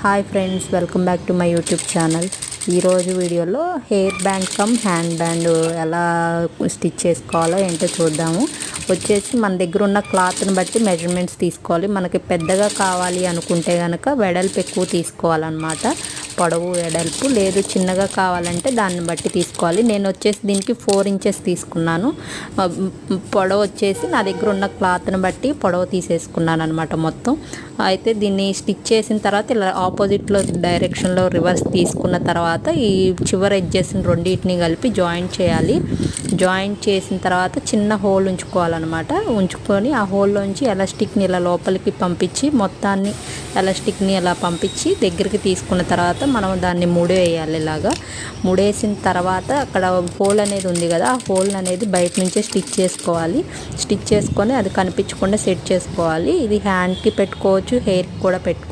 Hi friends, welcome back to my YouTube channel. ఈరోజు వీడియోలో hair band come hand band ఎలా stitch చేసుకోవాలో ఏంటో చూద్దాము. వచ్చేసి మన దగ్గర ఉన్న క్లాత్ని బట్టి మెజర్మెంట్స్ తీసుకోవాలి. మనకి పెద్దగా కావాలి అనుకుంటే కనుక వెడల్పు ఎక్కువ తీసుకోవాలన్నమాట. పొడవు వెడల్పు లేదు, చిన్నగా కావాలంటే దాన్ని బట్టి తీసుకోవాలి. నేను వచ్చేసి దీనికి 4 ఇంచెస్ తీసుకున్నాను. పొడవు వచ్చేసి నా దగ్గర ఉన్న క్లాత్ని బట్టి పొడవు తీసేసుకున్నాను అనమాట మొత్తం. అయితే దీన్ని స్టిచ్ చేసిన తర్వాత ఇలా ఆపోజిట్లో డైరెక్షన్లో రివర్స్ తీసుకున్న తర్వాత ఈ చివరి ఎడ్జెస్ని రెండింటిని కలిపి జాయింట్ చేయాలి. జాయింట్ చేసిన తర్వాత చిన్న హోల్ ఉంచుకోవాలన్నమాట. ఉంచుకొని ఆ హోల్లోంచి ఎలాస్టిక్ని ఇలా లోపలికి పంపించి మొత్తాన్ని ఎలాస్టిక్ని ఇలా పంపించి దగ్గరికి తీసుకున్న తర్వాత మనం దాన్ని ముడేయాలి. ఇలాగా ముడేసిన తర్వాత అక్కడ హోల్ అనేది ఉంది కదా, ఆ హోల్ అనేది బయట నుంచే స్టిచ్ చేసుకోవాలి. స్టిచ్ చేసుకొని అది కనిపించకుండా సెట్ చేసుకోవాలి. ఇది హ్యాండ్కి పెట్టుకోవచ్చు, హెయిర్కి కూడా పెట్టుకోవచ్చు.